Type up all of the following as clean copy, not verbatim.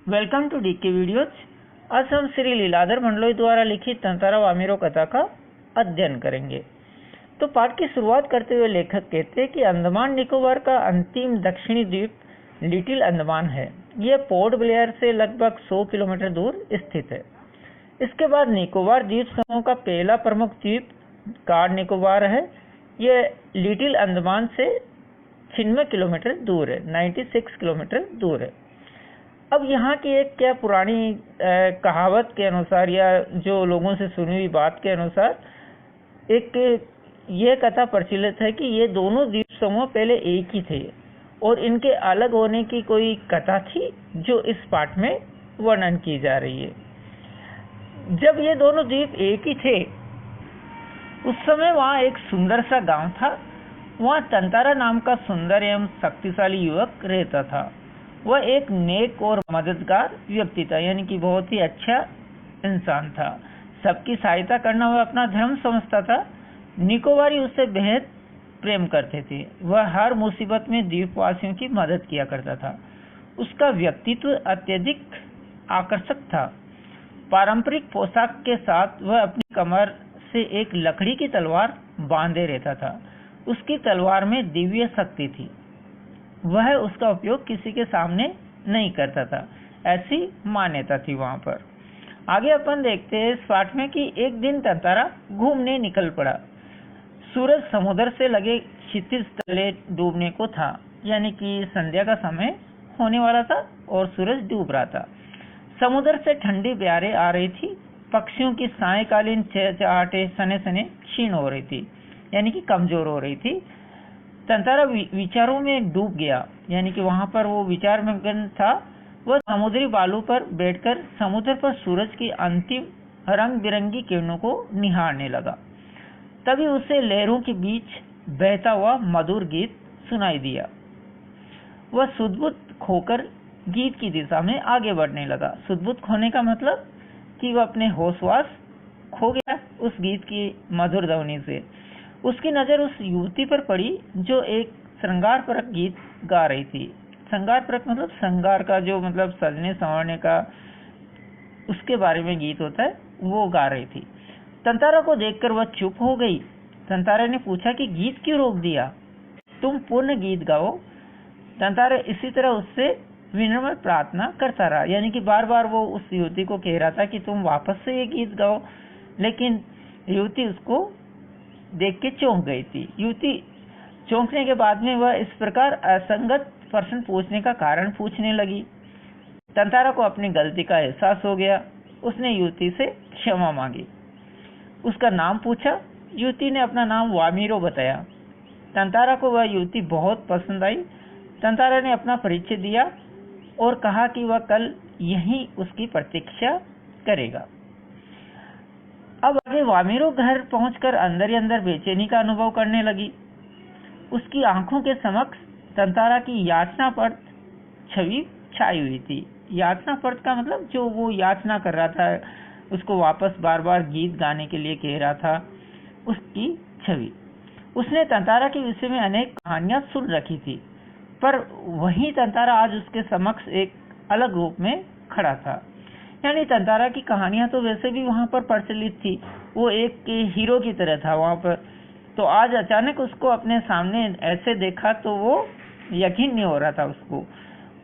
Welcome to DK videos. आज हम श्री लीलाधर मंडलोई द्वारा लिखित तंतारा वामिरो कथा का अध्ययन करेंगे। तो पाठ की शुरुआत करते हुए लेखक कहते हैं कि अंडमान निकोबार का अंतिम दक्षिणी द्वीप लिटिल अंडमान है। यह पोर्ट ब्लेयर से लगभग 100 किलोमीटर दूर स्थित है। इसके बाद निकोबार द्वीप समूह का पहला प्रमुख द्वीप कार निकोबार है। यह लिटिल अंडमान से 96 किलोमीटर दूर है, 96 किलोमीटर दूर है। अब यहाँ की एक क्या पुरानी कहावत के अनुसार या जो लोगों से सुनी हुई बात के अनुसार एक यह कथा प्रचलित है कि ये दोनों द्वीप समूह पहले एक ही थे और इनके अलग होने की कोई कथा थी जो इस पाठ में वर्णन की जा रही है। जब ये दोनों द्वीप एक ही थे उस समय वहाँ एक सुंदर सा गांव था। वहाँ तंतारा नाम का सुंदर एवं शक्तिशाली युवक रहता था। वह एक नेक और मददगार व्यक्ति था, यानी कि बहुत ही अच्छा इंसान था। सबकी सहायता करना वह अपना धर्म समझता था। निकोबारी उससे बेहद प्रेम करते थे। वह हर मुसीबत में द्वीपवासियों की मदद किया करता था। उसका व्यक्तित्व अत्यधिक आकर्षक था। पारंपरिक पोशाक के साथ वह अपनी कमर से एक लकड़ी की तलवार बांधे रहता था। उसकी तलवार में दिव्य शक्ति थी। वह उसका उपयोग किसी के सामने नहीं करता था, ऐसी मान्यता थी वहां पर। आगे अपन देखते हैं इस पाठ में कि एक दिन तंतारा घूमने निकल पड़ा। सूरज समुद्र से लगे क्षितिज तले डूबने को था, यानी कि संध्या का समय होने वाला था और सूरज डूब रहा था। समुद्र से ठंडी बयारें आ रही थी। पक्षियों की सायकालीन चहचहाहटें सने सने क्षीण हो रही थी, यानी कि कमजोर हो रही थी। तंतारा विचारों में डूब गया, यानी कि वहां पर वो विचार मग्न था। वह समुद्री बालू पर बैठकर समुद्र पर सूरज की अंतिम रंग बिरंगी किरणों को निहारने लगा। तभी उसे लहरों के बीच बहता हुआ मधुर गीत सुनाई दिया। वह सुध-बुध खोकर गीत की दिशा में आगे बढ़ने लगा। सुध-बुध खोने का मतलब कि वह अपने होश-वास खो गया उस गीत की मधुर ध्वनि से। उसकी नजर उस युवती पर पड़ी जो एक श्रृंगारपरक गीत गा रही थी। श्रृंगारपरक मतलब श्रृंगार का जो मतलब सजने संवारने का उसके बारे में गीत होता है, वो गा रही थी। तंतारा को देखकर वह चुप हो गई। तंतारा ने पूछा कि गीत क्यों रोक दिया? तुम पूर्ण गीत गाओ। तंतारा इसी तरह उससे विनम्र प्रार्थना करता रहा, यानी कि बार बार वो उस युवती को कह रहा था कि तुम वापस से ये गीत गाओ, लेकिन युवती उसको देख के चौंक गई थी। युवती चौंकने के बाद में वह इस प्रकार असंगत प्रश्न पूछने का कारण पूछने लगी। तंतारा को अपनी गलती का एहसास हो गया। उसने युवती से क्षमा मांगी, उसका नाम पूछा। युवती ने अपना नाम वामिरो बताया। तंतारा को वह युवती बहुत पसंद आई। तंतारा ने अपना परिचय दिया और कहा कि वह कल यहीं उसकी प्रतीक्षा करेगा। अब आगे वामिरो घर पहुंचकर अंदर ही अंदर बेचैनी का अनुभव करने लगी। उसकी आंखों के समक्ष तंतारा की याचनापरत छवि छाई हुई थी। याचनापरत का मतलब जो वो याचना कर रहा था, उसको वापस बार बार गीत गाने के लिए कह रहा था, उसकी छवि। उसने तंतारा के विषय में अनेक कहानियां सुन रखी थी, पर वही तंतारा आज उसके समक्ष एक अलग रूप में खड़ा था। यानी तंतारा की कहानियां तो वैसे भी वहां पर प्रचलित थी, वो एक हीरो की तरह था वहां पर। तो आज अचानक उसको अपने सामने ऐसे देखा तो वो यकीन नहीं हो रहा था उसको।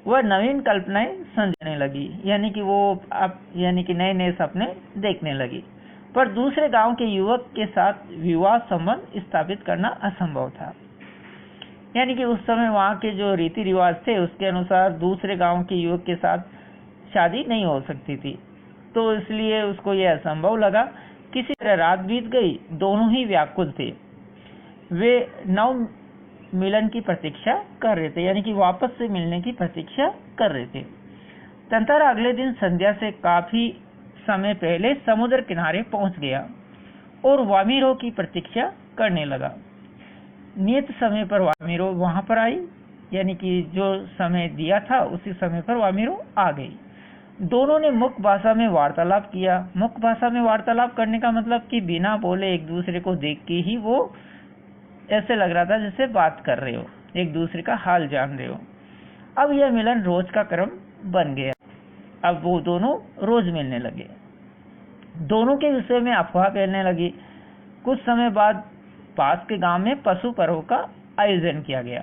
वह नवीन कल्पनाएं समझने लगी, यानी कि वो अब यानी कि नए नए सपने देखने लगी। पर दूसरे गांव के युवक के साथ विवाह संबंध स्थापित करना असंभव था। यानी कि उस समय वहां के जो रीति रिवाज थे उसके अनुसार दूसरे गांव के युवक के साथ शादी नहीं हो सकती थी, तो इसलिए उसको यह असंभव लगा। किसी तरह रात बीत गई। दोनों ही व्याकुल थे। वे नव मिलन की प्रतीक्षा कर रहे थे, यानी कि वापस से मिलने की प्रतीक्षा कर रहे थे। तंतारा अगले दिन संध्या से काफी समय पहले समुद्र किनारे पहुंच गया और वामिरो की प्रतीक्षा करने लगा। नियत समय पर वामिरो वहां पर आई, यानी कि जो समय दिया था उसी समय पर वामिरो आ गई। दोनों ने मुख्य भाषा में वार्तालाप किया। मुख्य भाषा में वार्तालाप करने का मतलब कि बिना बोले एक दूसरे को देख के ही वो ऐसे लग रहा था जैसे बात कर रहे हो, एक दूसरे का हाल जान रहे हो। अब यह मिलन रोज का क्रम बन गया। अब वो दोनों रोज मिलने लगे। दोनों के विषय में अफवाह फैलने लगी। कुछ समय बाद पास के गांव में पशु पर्व का आयोजन किया गया,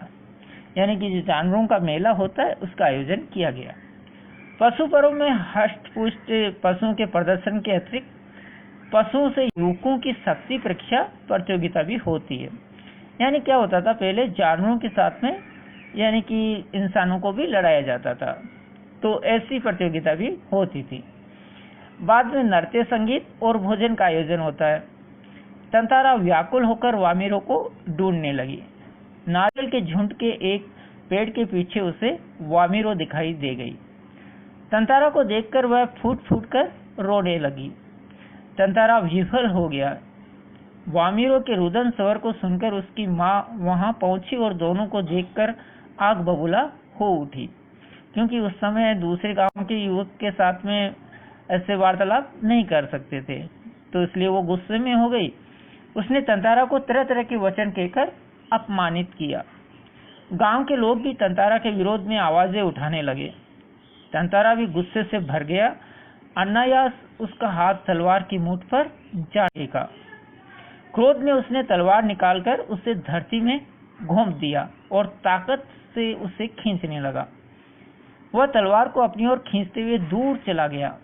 यानी कि जो जानवरों का मेला होता है उसका आयोजन किया गया। पशु पर्व में हष्ट पुष्ट पशुओं के प्रदर्शन के अतिरिक्त पशुओं से युवकों की शक्ति परीक्षा प्रतियोगिता भी होती है। यानी क्या होता था, पहले जानवरों के साथ में यानी कि इंसानों को भी लड़ाया जाता था, तो ऐसी प्रतियोगिता भी होती थी। बाद में नृत्य, संगीत और भोजन का आयोजन होता है। तंतारा व्याकुल होकर वामिरों को ढूंढने लगी। नारियल के झुंड के एक पेड़ के पीछे उसे वामिरो दिखाई दे गई। तंतारा को देखकर वह फूट फूट कर रोने लगी। तंतारा विफल हो गया। वामिरो के रुदन स्वर को सुनकर उसकी माँ वहां पहुंची और दोनों को देखकर आग बबूला हो उठी, क्योंकि उस समय दूसरे गांव के युवक के साथ में ऐसे वार्तालाप नहीं कर सकते थे, तो इसलिए वो गुस्से में हो गई। उसने तंतारा को तरह तरह के वचन कहकर अपमानित किया। गांव के लोग भी तंतारा के विरोध में आवाजें उठाने लगे। तंतारा भी गुस्से से भर गया। अनायास उसका हाथ तलवार की मूठ पर जा टेका। क्रोध में उसने तलवार निकालकर उसे धरती में घोंप दिया और ताकत से उसे खींचने लगा। वह तलवार को अपनी ओर खींचते हुए दूर चला गया,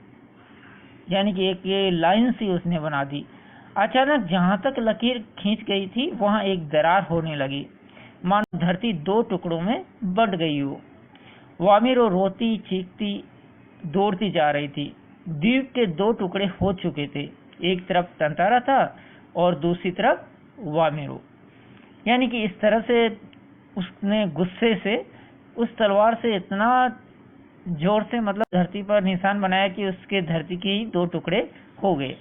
यानी कि एक ये लाइन सी उसने बना दी। अचानक जहां तक लकीर खींच गई थी वहां एक दरार होने लगी, मानो धरती दो टुकड़ों में बंट गई हो। वामिरो रोती चीखती दौड़ती जा रही थी। द्वीप के दो टुकड़े हो चुके थे, एक तरफ तंतारा था और दूसरी तरफ वामिरो। यानी कि इस तरह से उसने गुस्से से उस तलवार से इतना जोर से मतलब धरती पर निशान बनाया कि उसके धरती के ही दो टुकड़े हो गए।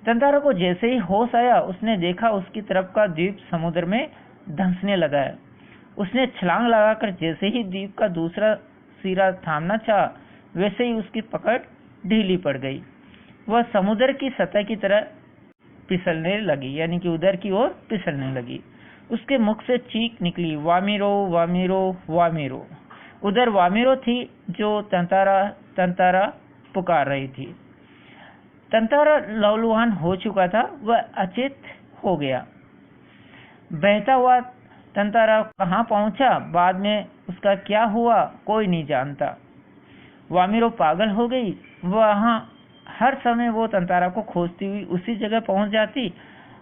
तंतारा को जैसे ही होश आया उसने देखा उसकी तरफ का द्वीप समुद्र में धंसने लगा है। उसने छलांग लगाकर जैसे ही द्वीप का दूसरा सिरा थामना चाहा, वैसे ही उसकी पकड़ ढीली पड़ गई। वह समुद्र की सतह की तरह फिसलने लगी, यानी कि उधर की ओर फिसलने लगी। उसके मुख से चीख निकली, वामिरो वामिरो वामिरो। उधर वामिरो थी जो तंतारा तंतारा पुकार रही थी। तंतारा लहूलुहान हो चुका था, वह अचेत हो गया। बहता हुआ तंतारा कहाँ पहुंचा, बाद में उसका क्या हुआ कोई नहीं जानता। वामिरो पागल हो गई। वहां हर समय वो तंतारा को खोजती हुई उसी जगह पहुंच जाती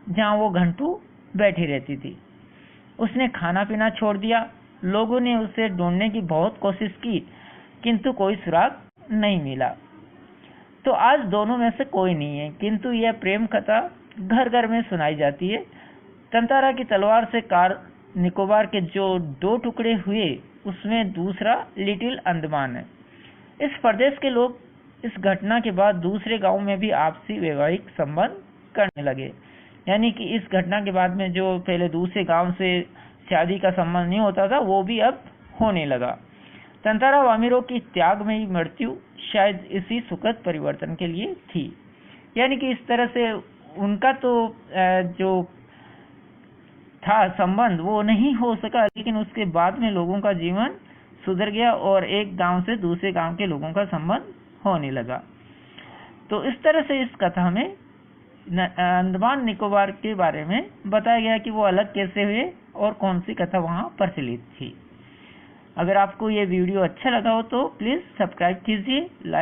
जहां वो घंटों बैठी रहती थी। उसने खाना पीना छोड़ दिया। लोगों ने उसे ढूंढने की बहुत कोशिश की, किंतु कोई सुराग नहीं मिला। तो आज दोनों में से कोई नहीं है, किंतु यह प्रेम कथा घर घर में सुनाई जाती है। तंतारा की तलवार से कार निकोबार के जो दो टुकड़े हुए उसमें दूसरा लिटिल अंडमान है। इस प्रदेश के लोग इस घटना के बाद दूसरे गांव में भी आपसी वैवाहिक संबंध करने लगे, यानी कि इस घटना के बाद में जो पहले दूसरे गांव से शादी का संबंध नहीं होता था वो भी अब होने लगा। तंतारा वामिरो की त्यागमयी मृत्यु शायद इसी सुखद परिवर्तन के लिए थी, यानी कि इस तरह से उनका तो जो था संबंध वो नहीं हो सका, लेकिन उसके बाद में लोगों का जीवन सुधर गया और एक गांव से दूसरे गांव के लोगों का संबंध होने लगा। तो इस तरह से इस कथा में अंडमान निकोबार के बारे में बताया गया कि वो अलग कैसे हुए और कौन सी कथा वहां प्रचलित थी। अगर आपको ये वीडियो अच्छा लगा हो तो प्लीज सब्सक्राइब कीजिए, लाइक